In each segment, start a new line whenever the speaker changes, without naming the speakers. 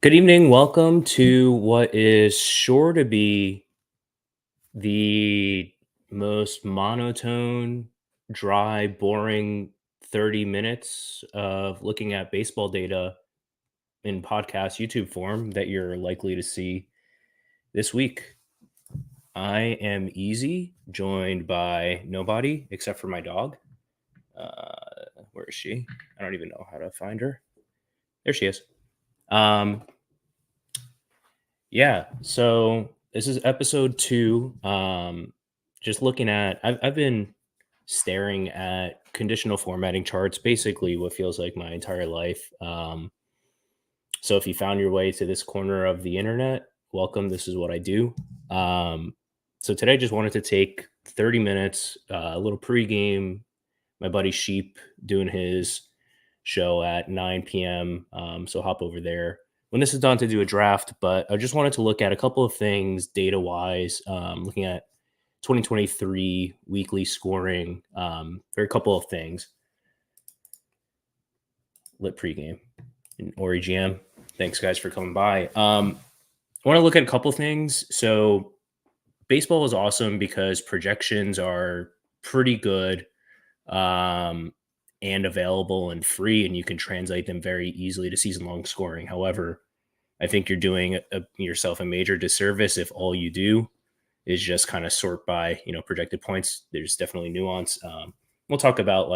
Good evening. Welcome to what is sure to be the most monotone, dry, boring 30 minutes of looking at baseball data in podcast YouTube form that you're likely to see this week. I am Easy, joined by nobody except for my dog. Where is she? I don't even know how to find her. There she is. Um, Yeah, so this is episode 2. Just looking at I've been staring at conditional formatting charts basically what feels like my entire life. So if you found your way to this corner of the internet, welcome. This is what I do. Um, so today I just wanted to take 30 minutes, a little pregame. My buddy Sheep doing his show at 9 p.m. So hop over there when this is done to do a draft. But I just wanted to look at a couple of things data wise, looking at 2023 weekly scoring. There are a couple of things. Lit pregame and Ori GM. Thanks guys for coming by. I want to look at a couple of things. So baseball is awesome because projections are pretty good. And available and free, and you can translate them very easily to season long scoring. However, I think you're doing yourself a major disservice if all you do is just kind of sort by projected points. There's definitely nuance. We'll talk about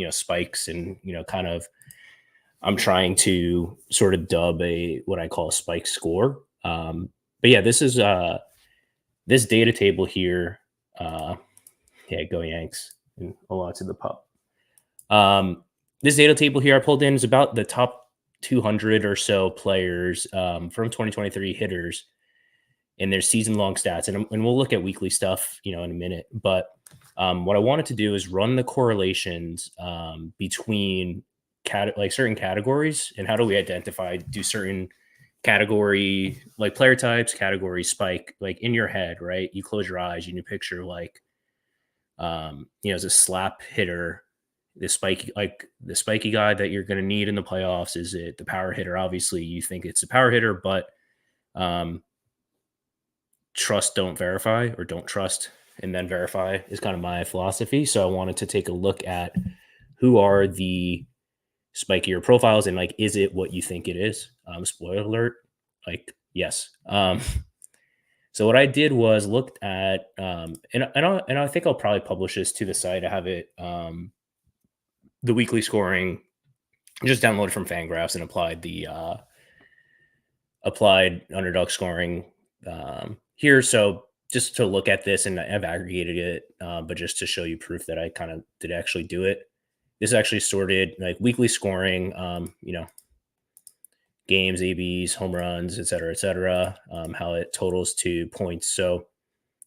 spikes and kind of I'm trying to sort of dub a what I call a spike score. But yeah, this is this data table here. Uh, yeah, go Yanks and a lot to the pup. This data table here I pulled in is about the top 200 or so players from 2023 hitters and their season long stats. And we'll look at weekly stuff, in a minute. But what I wanted to do is run the correlations between certain categories and how do we identify, do certain category, like player types, category spike, like in your head, right? You close your eyes and you picture as a slap hitter, the spiky guy that you're going to need in the playoffs. Is it the power hitter? Obviously, you think it's the power hitter, but um, trust, don't verify, or don't trust and then verify is kind of my philosophy. So I wanted to take a look at who are the spikier profiles and like, is it what you think it is? Spoiler alert, like yes. So what I did was looked at, and I think I'll probably publish this to the site. I have it, the weekly scoring, just downloaded from Fangraphs and applied the applied underdog scoring here. So just to look at this, and I've aggregated it, but just to show you proof that I kind of did actually do it. This actually sorted like weekly scoring, games, ABs, home runs, et cetera, how it totals to points. So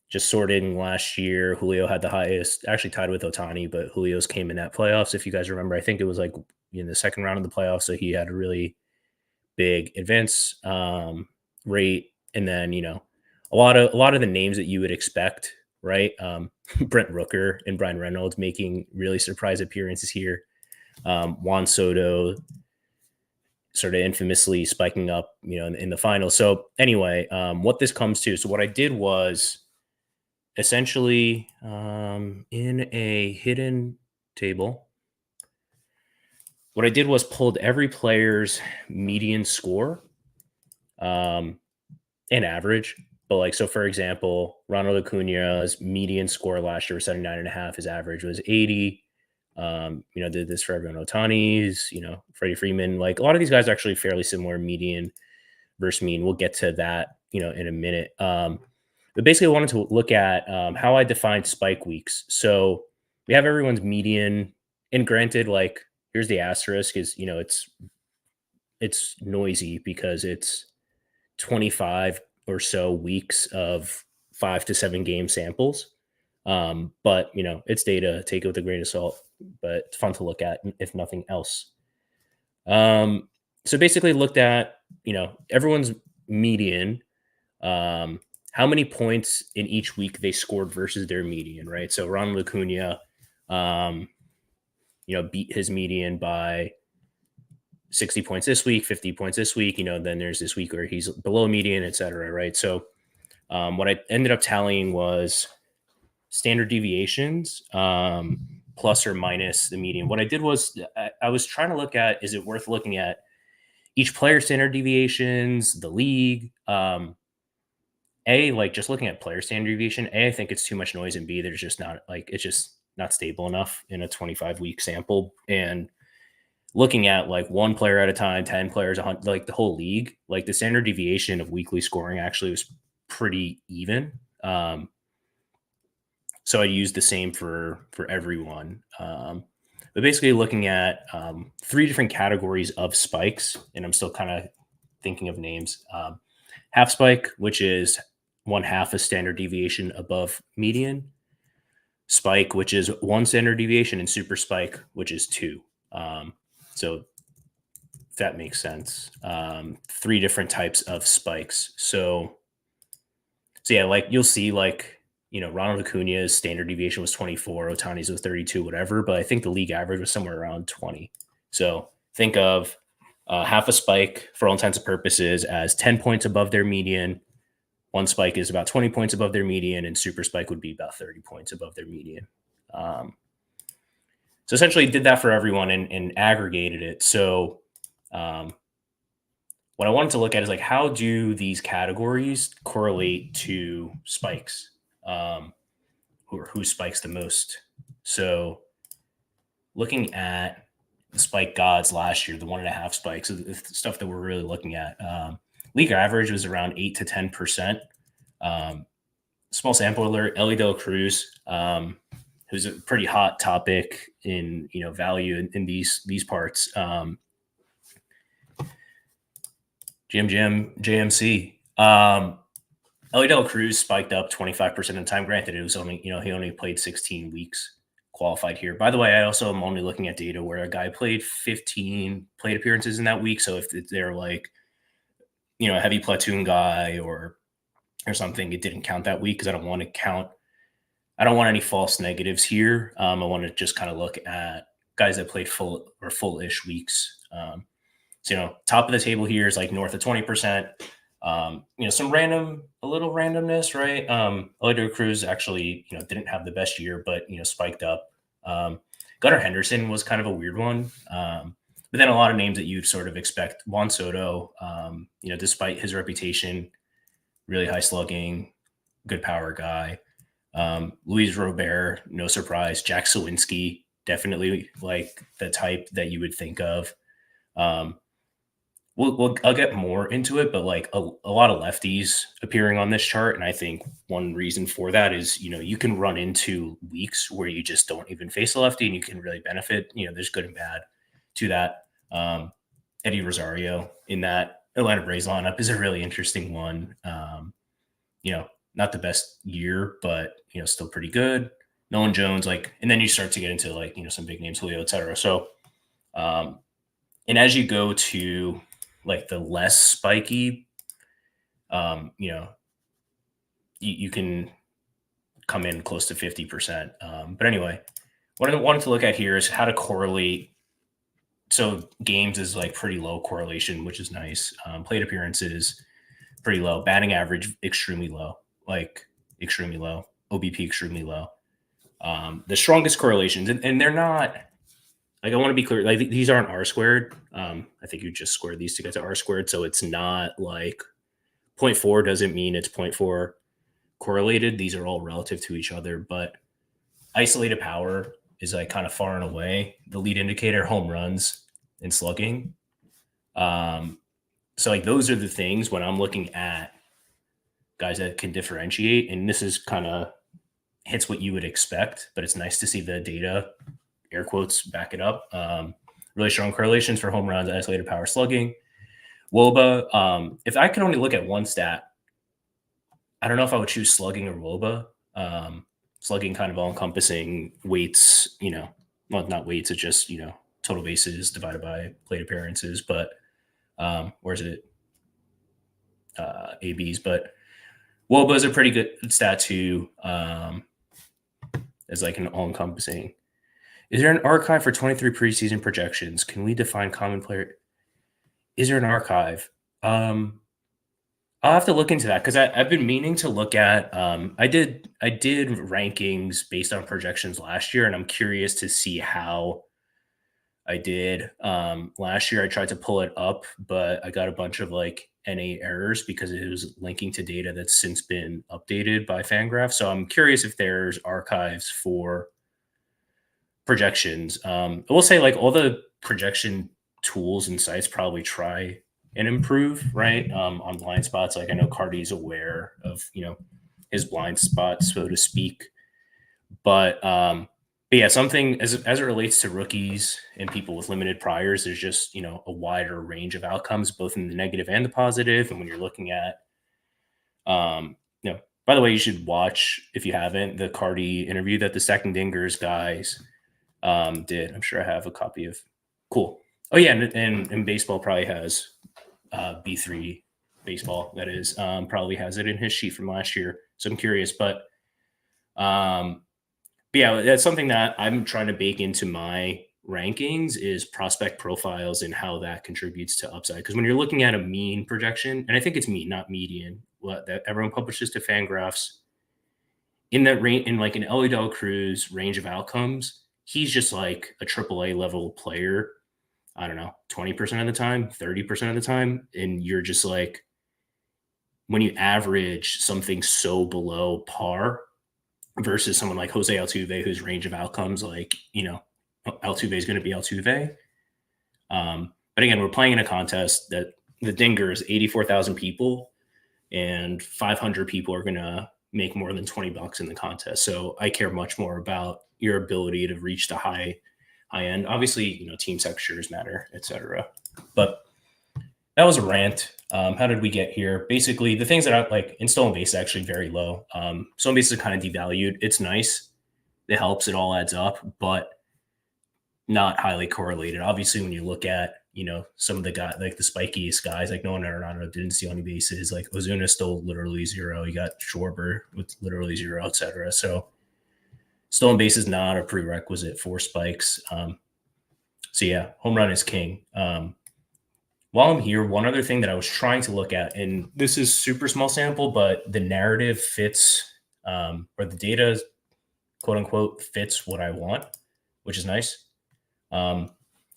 just sorting last year, Julio had the highest, actually tied with Otani, but Julio's came in that playoffs. If you guys remember, I think it was like in the second round of the playoffs. So he had a really big advance rate. And then, a lot of the names that you would expect, right? Brent Rooker and Brian Reynolds making really surprise appearances here. Juan Soto sort of infamously spiking up, in the finals. So anyway, what this comes to, so what I did was essentially in a hidden table, what I did was pulled every player's median score and average. But like, so for example, Ronald Acuna's median score last year was 79.5. His average was 80. Did this for everyone. Otani's, Freddie Freeman, like a lot of these guys are actually fairly similar median versus mean. We'll get to that, in a minute. But basically, I wanted to look at how I define spike weeks. So we have everyone's median, and granted, like here's the asterisk: is it's noisy because it's 25 or so weeks of 5 to 7 game samples. But it's data. Take it with a grain of salt, but it's fun to look at if nothing else. So basically, looked at everyone's median. How many points in each week they scored versus their median, right? So Ronald Acuna, beat his median by 60 points this week, 50 points this week, then there's this week where he's below median, et cetera, right? So what I ended up tallying was standard deviations, plus or minus the median. What I did was I was trying to look at, is it worth looking at each player standard deviations, the league? Like just looking at player standard deviation, I think it's too much noise, and B, there's just not it's just not stable enough in a 25-week sample. And looking at like one player at a time, 10 players, like the whole league, like the standard deviation of weekly scoring actually was pretty even. So I used the same for everyone. But basically looking at 3 different categories of spikes, and I'm still kind of thinking of names. Half spike, which is 1/2 a standard deviation above median. Spike, which is 1 standard deviation, and super spike, which is 2. So if that makes sense. 3 different types of spikes. So yeah, like you'll see Ronald Acuna's standard deviation was 24, Ohtani's was 32, whatever, but I think the league average was somewhere around 20. So think of half a spike for all intents and purposes as 10 points above their median. 1 spike is about 20 points above their median, and super spike would be about 30 points above their median. So essentially did that for everyone and aggregated it. So what I wanted to look at is like, how do these categories correlate to spikes? Who spikes the most? So looking at the spike gods last year, the 1.5 spikes, the stuff that we're really looking at. League average was around 8 to 10%. Small sample alert, Ellie De La Cruz, who's a pretty hot topic in value in these parts. JMC. Ellie De La Cruz spiked up 25% in time. Granted, it was only, he only played 16 weeks qualified here. By the way, I also am only looking at data where a guy played 15 plate appearances in that week. So if they're like, a heavy platoon guy or something, it didn't count that week because I don't want any false negatives here. I want to just kind of look at guys that played full-ish weeks. So, top of the table here is like north of 20%. A little randomness, right? Ellie De La Cruz actually, didn't have the best year, but, spiked up. Gunnar Henderson was kind of a weird one. But then a lot of names that you'd sort of expect. Juan Soto, despite his reputation, really high slugging, good power guy. Luis Robert, no surprise. Jack Sawinski, definitely like the type that you would think of. I'll get more into it, but like a lot of lefties appearing on this chart. And I think one reason for that is, you can run into weeks where you just don't even face a lefty and you can really benefit. There's good and bad to that. Eddie Rosario in that Atlanta Braves lineup is a really interesting one. Not the best year, but, still pretty good. Nolan Jones, and then you start to get into some big names, Julio, et cetera. So, and as you go to the less spiky, you can come in close to 50%. But anyway, what I wanted to look at here is how to correlate. So games is pretty low correlation, which is nice. Plate appearances, pretty low. Batting average, extremely low. Extremely low. OBP, extremely low. The strongest correlations, and they're not, I want to be clear, these aren't R squared. I think you just squared these to get to R squared. So it's not 0.4 doesn't mean it's 0.4 correlated. These are all relative to each other, but isolated power is kind of far and away the lead indicator, home runs and slugging. So those are the things when I'm looking at guys that can differentiate, and this is kind of hits what you would expect, but it's nice to see the data, air quotes, back it up. Really strong correlations for home runs, isolated power, slugging. WOBA, if I could only look at one stat, I don't know if I would choose slugging or WOBA. Slugging kind of all-encompassing weights, well, not weights, it's just, total bases divided by plate appearances, but or is it ABs? But WOBA is a pretty good stat too, as an all-encompassing. Is there an archive for 23 preseason projections? Can we define common player? Is there an archive? I'll have to look into that because I've been meaning to look at. I did rankings based on projections last year, and I'm curious to see how I did. Last year I tried to pull it up, but I got a bunch of like NA errors because it was linking to data that's since been updated by Fangraph. So I'm curious if there's archives for projections. I will say like all the projection tools and sites probably try and improve, right? On blind spots. Like I know Cardi's aware of, his blind spots, so to speak. But yeah, something as it relates to rookies and people with limited priors, there's just a wider range of outcomes, both in the negative and the positive. And when you're looking at, by the way, you should watch if you haven't the Cardi interview that the Second Dingers guys did. I'm sure I have a copy of. Cool. Oh yeah, and baseball probably has B3 baseball. That is probably has it in his sheet from last year. So I'm curious, um, but yeah, that's something that I'm trying to bake into my rankings is prospect profiles and how that contributes to upside. Because when you're looking at a mean projection, and I think it's mean, not median, what that everyone publishes to Fangraphs, in that range, in like an Ellie Del Cruz range of outcomes, he's just like a AAA level player. I don't know, 20% of the time, 30% of the time, and you're just like, when you average something so below par versus someone like Jose Altuve, whose range of outcomes, like, Altuve is going to be Altuve. But again, we're playing in a contest that the Dinger is 84,000 people and 500 people are going to make more than $20 in the contest. So I care much more about your ability to reach the high end. Obviously, team textures matter, etc. But that was a rant. How did we get here? Basically, the things that I like in stolen base is actually very low. Stolen base is kind of devalued. It's nice. It helps. It all adds up, but not highly correlated. Obviously, when you look at, some of the guys, like the spikiest guys, like Nolan Arenado didn't steal any bases. Like Ozuna stole literally zero. You got Schwarber with literally zero, etc. So stolen base is not a prerequisite for spikes. So yeah, home run is king. While I'm here, one other thing that I was trying to look at, and this is super small sample, but the narrative fits, or the data, quote unquote, fits what I want, which is nice.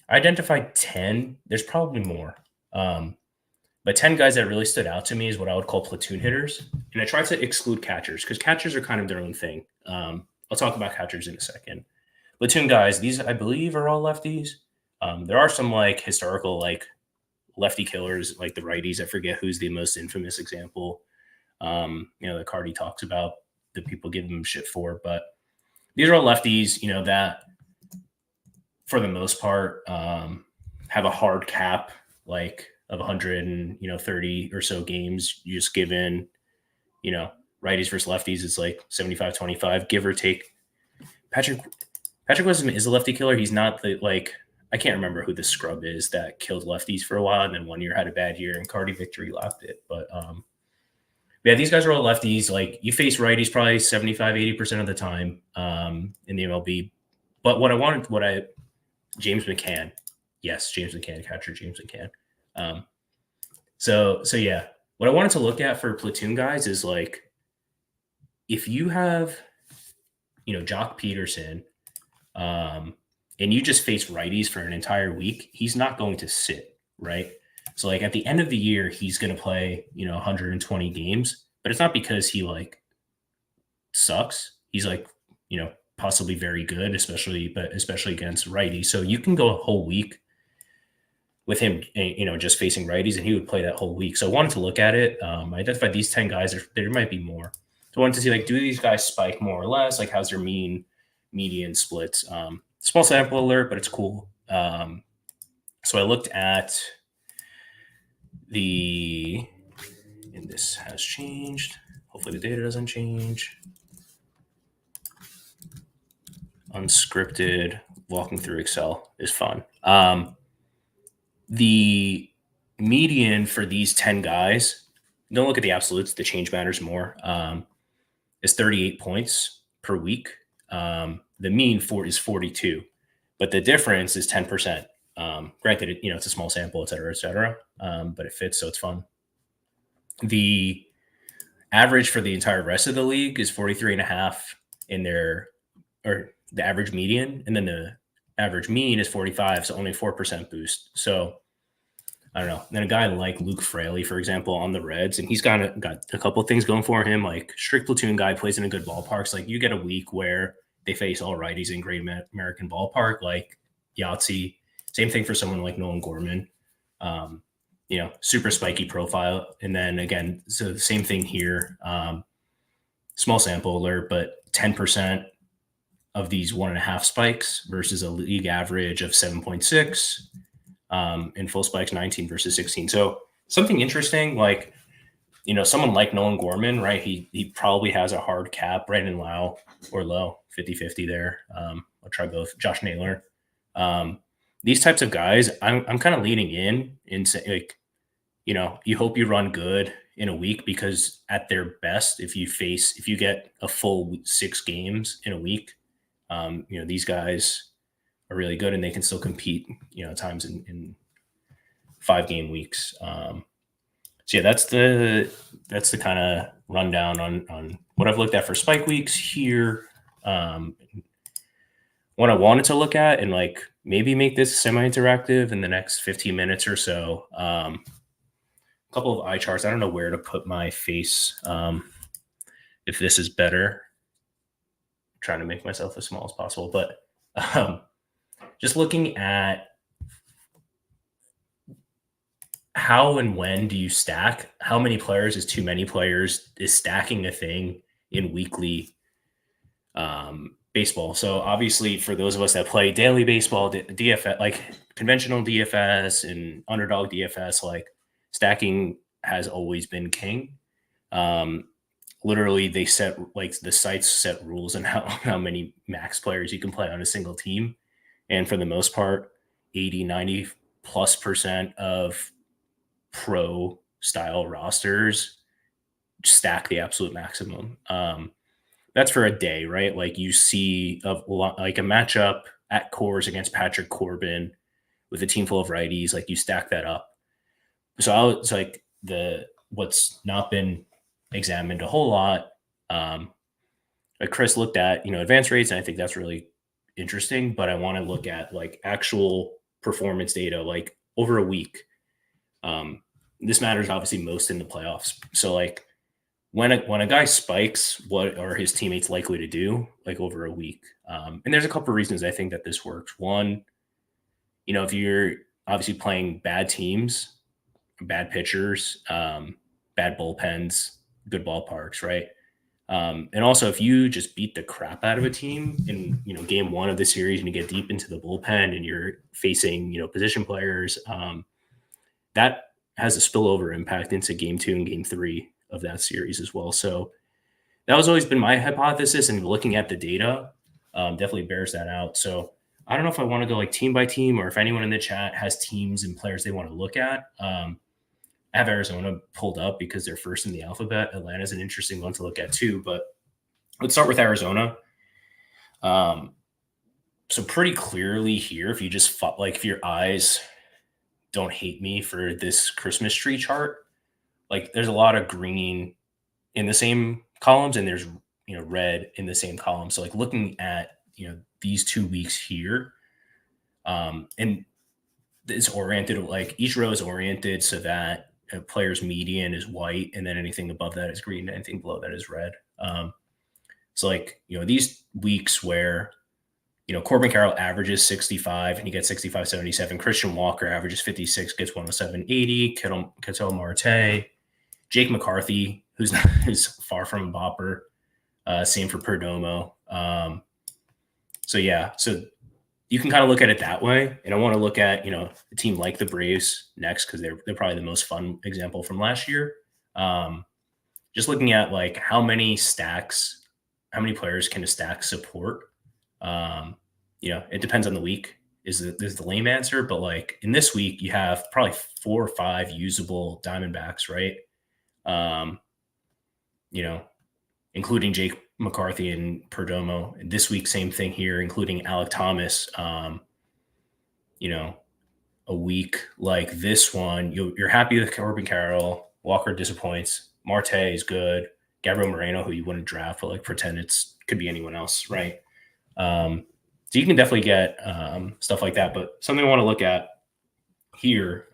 I identified 10. There's probably more. But 10 guys that really stood out to me is what I would call platoon hitters. And I tried to exclude catchers because catchers are kind of their own thing. I'll talk about catchers in a second. Platoon guys, these I believe are all lefties. There are some like historical like lefty killers, like the righties. I forget who's the most infamous example. That Cardi talks about that people give them shit for. But these are all lefties, that for the most part have a hard cap like of 130 or so games. You just give in, righties versus lefties. It's like 75-25, give or take. Patrick Wisdom is a lefty killer. He's not the like. I can't remember who the scrub is that killed lefties for a while and then one year had a bad year and Cardi victory lapped it. But yeah, these guys are all lefties. Like you face righties probably 75-80% of the time in the MLB. But James McCann. Yes, James McCann, catcher James McCann. So yeah, what I wanted to look at for platoon guys is like if you have, Jock Peterson, and you just face righties for an entire week, he's not going to sit, right? So like at the end of the year, he's going to play, 120 games, but it's not because he like sucks. He's like, possibly very good, especially against righties. So you can go a whole week with him, just facing righties, and he would play that whole week. So I wanted to look at it. I identified these 10 guys. There might be more. So I wanted to see like, do these guys spike more or less? Like, how's their median splits? Small sample alert, but it's cool. So I looked at and this has changed. Hopefully the data doesn't change. Unscripted, walking through Excel is fun. The median for these 10 guys, don't look at the absolutes, the change matters more, is 38 points per week. The mean is 42, but the difference is 10%. Granted, it's a small sample, et cetera, but it fits, so it's fun. The average for the entire rest of the league is 43 and a half in their, or the average median, and then the average mean is 45, so only 4% boost. So I don't know. Then a guy like Luke Fraley, for example, on the Reds, and he's got a couple of things going for him. Like strict platoon guy, plays in a good ballparks. Like you get a week where they face all righties in Great American Ballpark, like Yahtzee. Same thing for someone like Nolan Gorman. Super spiky profile. And then again, so the same thing here. Small sample alert, but 10% of these 1.5 spikes versus a league average of 7.6. In full spikes, 19 versus 16. So something interesting, like, someone like Nolan Gorman, right? He probably has a hard cap. Brandon Lau or Low, 50-50 there. I'll try both. Josh Naylor. These types of guys, I'm kind of leaning in say, like, you hope you run good in a week, because at their best, if you get a full 6 games in a week, these guys are really good and they can still compete, at times in 5-game weeks. So yeah, that's the kind of rundown on what I've looked at for spike weeks here. What I wanted to look at and like maybe make this semi-interactive in the next 15 minutes or so. A couple of eye charts. I don't know where to put my face. If this is better, I'm trying to make myself as small as possible, but just looking at how and when do you stack? How many players is too many players? Is stacking a thing in weekly baseball? So obviously, for those of us that play daily baseball, DFS, like conventional DFS and underdog DFS, like stacking has always been king. Literally, they set, like, the sites set rules on how many max players you can play on a single team, and for the most part, 80-90+% of pro style rosters stack the absolute maximum. That's for a day, right? Like you see like a matchup at Coors against Patrick Corbin with a team full of righties, like you stack that up. So it's like what's not been examined a whole lot. Like Chris looked at, advance rates, and I think that's really interesting, but I want to look at like actual performance data, like over a week. This matters obviously most in the playoffs. So like when a guy spikes, what are his teammates likely to do like over a week? And there's a couple of reasons I think that this works. One, if you're obviously playing bad teams, bad pitchers, bad bullpens, good ballparks, right? And also, if you just beat the crap out of a team in game 1 of the series and you get deep into the bullpen and you're facing position players, that has a spillover impact into game 2 and game 3 of that series as well. So that has always been my hypothesis, and looking at the data definitely bears that out. So I don't know if I want to go like team by team, or if anyone in the chat has teams and players they want to look at. I have Arizona pulled up because they're first in the alphabet. Atlanta's an interesting one to look at too, but let's start with Arizona. So pretty clearly here, if you just like, if your eyes don't hate me for this Christmas tree chart, like there's a lot of green in the same columns and there's red in the same column. So like looking at these 2 weeks here, and it's oriented, like each row is oriented so that a player's median is white, and then anything above that is green, and anything below that is red. So like these weeks where Corbin Carroll averages 65 and he gets 65-77. Christian Walker averages 56, gets 107-80. Ketel Marte, Jake McCarthy, who's far from a bopper. Same for Perdomo. So you can kind of look at it that way. And I want to look at a team like the Braves next, because they're probably the most fun example from last year. Just looking at like how many players can a stack support. It depends on the week is the lame answer, but like in this week you have probably 4 or 5 usable Diamondbacks, right? Including Jake McCarthy and Perdomo. And this week, same thing here, including Alec Thomas. a week like this one, you're happy with Corbin Carroll. Walker disappoints. Marte is good. Gabriel Moreno, who you wouldn't draft, but like pretend it's could be anyone else, right? So you can definitely get stuff like that. But something I want to look at here,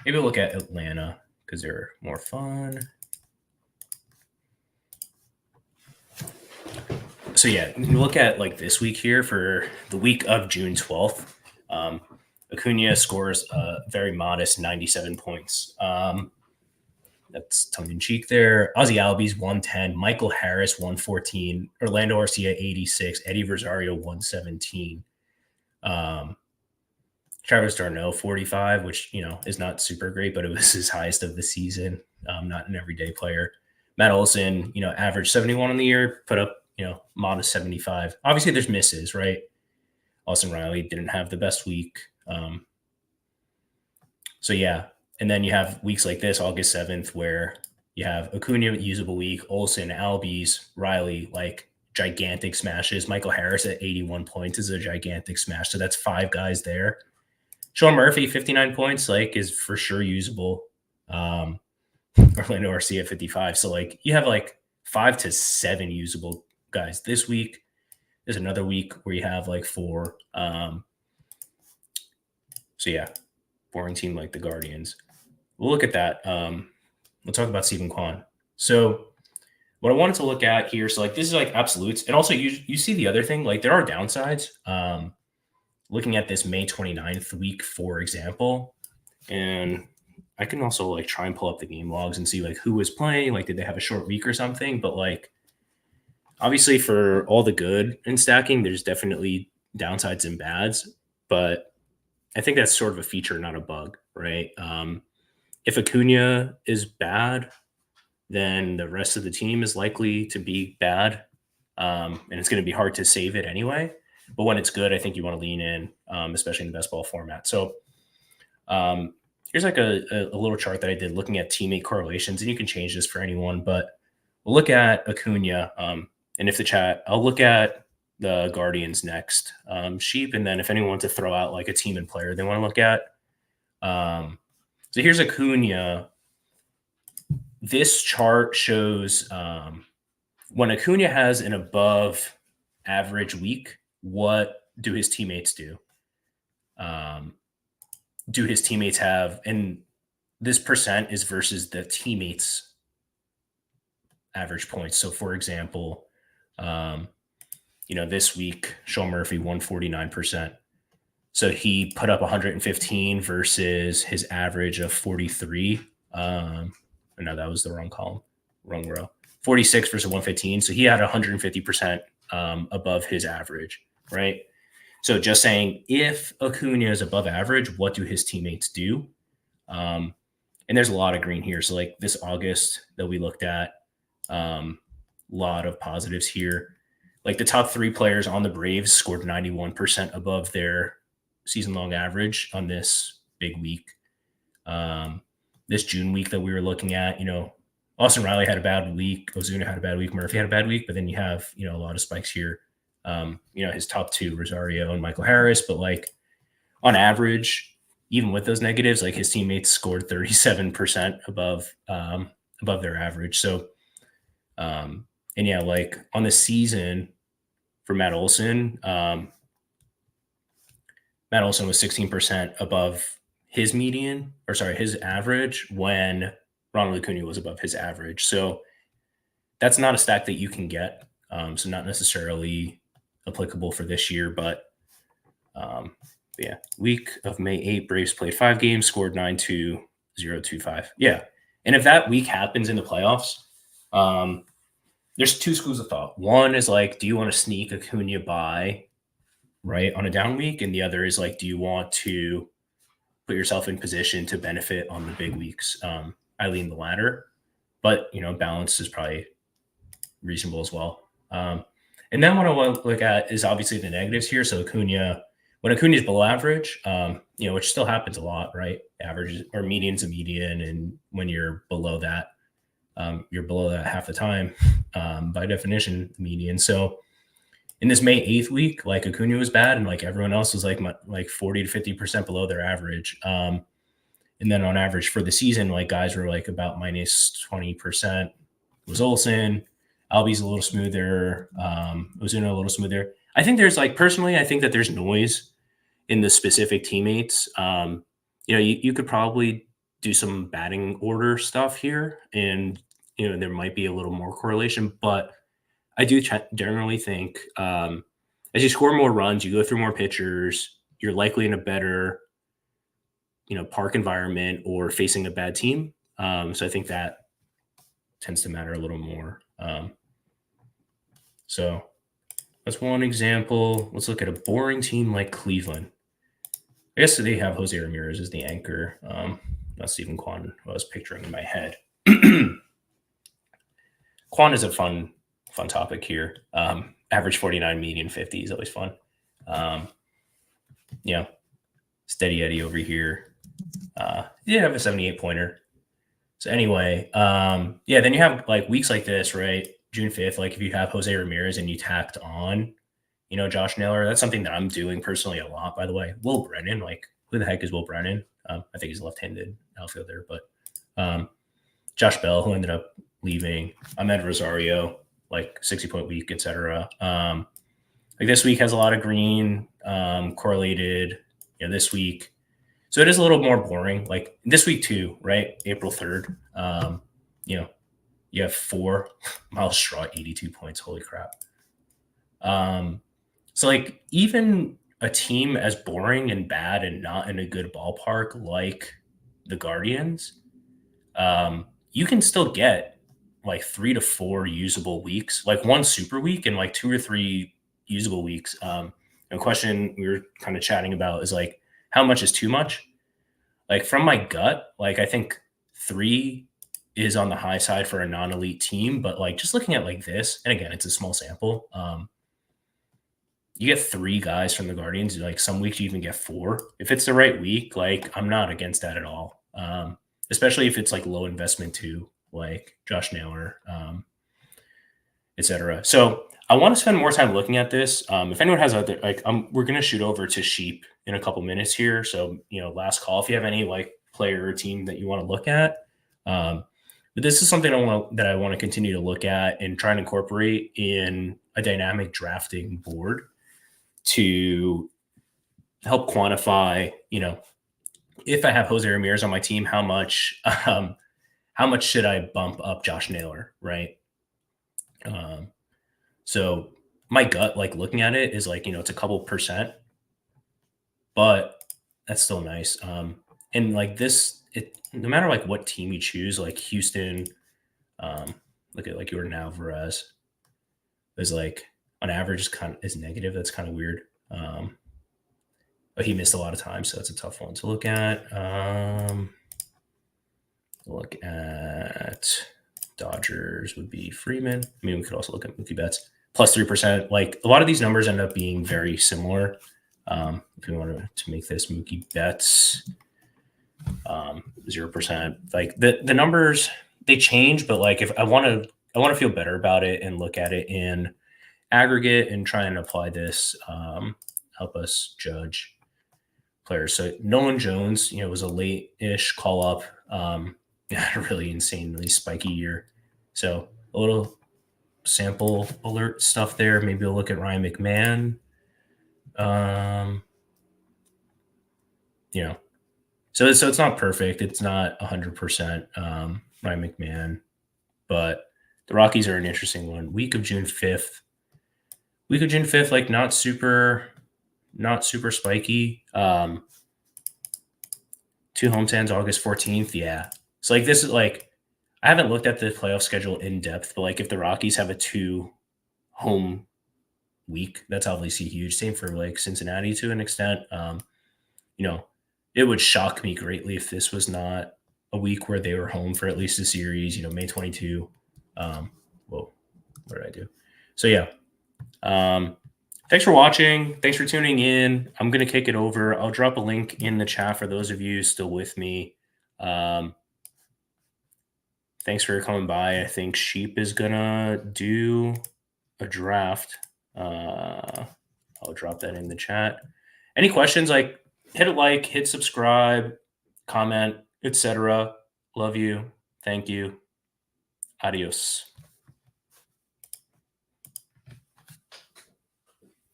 maybe look at Atlanta because they're more fun. So yeah, you look at like this week here for the week of June 12th. Acuna scores a very modest 97 points. That's tongue in cheek there. Ozzy Albies 110, Michael Harris 114, Orlando Arcia 86, Eddie Rosario 117. Travis d'Arnaud 45, which is not super great, but it was his highest of the season. Not an everyday player. Matt Olson, averaged 71 on the year, put up modest 75. Obviously, there's misses, right? Austin Riley didn't have the best week. So yeah, and then you have weeks like this, August 7th, where you have Acuna usable week, Olson, Albies, Riley, like gigantic smashes. Michael Harris at 81 points is a gigantic smash. So that's 5 guys there. Sean Murphy, 59 points, like is for sure usable. Orlando Arcia 55. So like you have like 5 to 7 usable guys this week. There's another week where you have like 4. So yeah, boring team like the Guardians. We'll look at that. We'll talk about Stephen Kwan. So what I wanted to look at here, so like this is like absolutes. And also you see the other thing, like there are downsides. Looking at this May 29th week, for example, and I can also like try and pull up the game logs and see like who was playing, like did they have a short week or something? But like obviously for all the good in stacking, there's definitely downsides and bads, but I think that's sort of a feature, not a bug, right? If Acuna is bad, then the rest of the team is likely to be bad, and it's going to be hard to save it anyway. But when it's good, I think you want to lean in, especially in the best ball format. So here's like a little chart that I did looking at teammate correlations, and you can change this for anyone, but we'll look at Acuna, and if the chat, I'll look at the Guardians next, Sheep, and then if anyone wants to throw out like a team and player they want to look at. So here's Acuna. This chart shows when Acuna has an above average week, what do his teammates do? Do his teammates have, and this percent is versus the teammates' average points. So for example, this week, Sean Murphy 149%. So he put up 115 versus his average of 43. No, that was the wrong column, wrong row. 46 versus 115. So he had 150% above his average, right? So just saying, if Acuna is above average, what do his teammates do? And there's a lot of green here. So like this August that we looked at, lot of positives here. Like the top 3 players on the Braves scored 91% above their season-long average on this big week. This June week that we were looking at, Austin Riley had a bad week, Ozuna had a bad week, Murphy had a bad week, but then you have, a lot of spikes here. His top 2, Rosario and Michael Harris, but like on average, even with those negatives, like his teammates scored 37% above their average. So, and yeah, like on the season for Matt Olson was 16% above his median, his average, when Ronald Acuna was above his average. So that's not a stack that you can get. So not necessarily applicable for this year, but yeah, week of May 8, Braves played 5 games, scored 9-2, 0-2-5. Yeah. And if that week happens in the playoffs, there's 2 schools of thought. One is like, do you want to sneak Acuna by, right, on a down week? And the other is like, do you want to put yourself in position to benefit on the big weeks? I lean the latter, but balance is probably reasonable as well. And then what I want to look at is obviously the negatives here. So Acuna, when Acuna is below average, which still happens a lot, right? Average or median's a median, and when you're below that half the time, by definition, the median. So in this May 8th week, like Acuna was bad and like everyone else was like 40 to 50% below their average. And then on average for the season, like guys were like about minus 20% was Olsen. Albies a little smoother. Ozuna a little smoother. I think there's like personally, I think that there's noise in the specific teammates. You could probably do some batting order stuff here, and there might be a little more correlation, but I do generally think as you score more runs, you go through more pitchers, you're likely in a better park environment or facing a bad team. So I think that tends to matter a little more. So that's one example. Let's look at a boring team like Cleveland. I guess they have Jose Ramirez as the anchor. Not Stephen Kwan, who I was picturing in my head. Kwan is a fun topic here. Average 49, median 50 is always fun. Steady Eddie over here. You have a 78 pointer. So anyway, then you have like weeks like this, right? June 5th, like if you have Jose Ramirez and you tacked on, Josh Naylor, that's something that I'm doing personally a lot, by the way. Will Brennan, like who the heck is Will Brennan? I think he's a left-handed outfielder, but Josh Bell, who ended up leaving, Ahmed Rosario, like 60-point week, etc. Like this week has a lot of green correlated, this week. So it is a little more boring. Like this week too, right? April 3rd. You have 4 Miles Straw, 82 points. Holy crap. So like even a team as boring and bad and not in a good ballpark like the Guardians, you can still get like 3 to 4 usable weeks, like one super week and like 2 or 3 usable weeks. A question we were kind of chatting about is like, how much is too much? Like from my gut, like I think 3 is on the high side for a non-elite team, but like just looking at like this, and again, it's a small sample. You get 3 guys from the Guardians. Like some weeks you even get 4. If it's the right week, like I'm not against that at all. Especially if it's like low investment too, like Josh Naylor, etc. So I want to spend more time looking at this. If anyone has other, like, we're going to shoot over to Sheep in a couple minutes here. So, last call, if you have any like player or team that you want to look at. But this is something I want to continue to look at and try and incorporate in a dynamic drafting board to help quantify, if I have Jose Ramirez on my team, how much should I bump up Josh Naylor, right? So my gut, like looking at it, is like, it's a couple percent, but that's still nice. And like this, no matter like what team you choose, like Houston, look at like Jordan Alvarez is like on average is negative. That's kind of weird. But he missed a lot of time, so that's a tough one to look at. Look at Dodgers would be Freeman. I mean, we could also look at Mookie Betts. Plus 3%. Like a lot of these numbers end up being very similar. If we wanted to make this Mookie Betts 0%, like the numbers, they change, but like if I want to feel better about it and look at it in aggregate and try and apply this, help us judge players. So Nolan Jones, was a late-ish call up. Had a really insanely spiky year. So a little sample alert stuff there. Maybe we'll look at Ryan McMahon. So it's not perfect. It's not 100% Ryan McMahon, but the Rockies are an interesting one. Week of June 5th, like not super spiky. 2 homestands, August 14th. Yeah. So like this is like, I haven't looked at the playoff schedule in depth, but like if the Rockies have a 2 home week, that's obviously huge. Same for like Cincinnati to an extent. It would shock me greatly if this was not a week where they were home for at least a series, May 22. Whoa, what did I do? So yeah. Thanks for watching. Thanks for tuning in. I'm going to kick it over. I'll drop a link in the chat for those of you still with me. Thanks for coming by. I think Sheep is going to do a draft. I'll drop that in the chat. Any questions? Like, hit a like, hit subscribe, comment, etc. Love you. Thank you. Adios.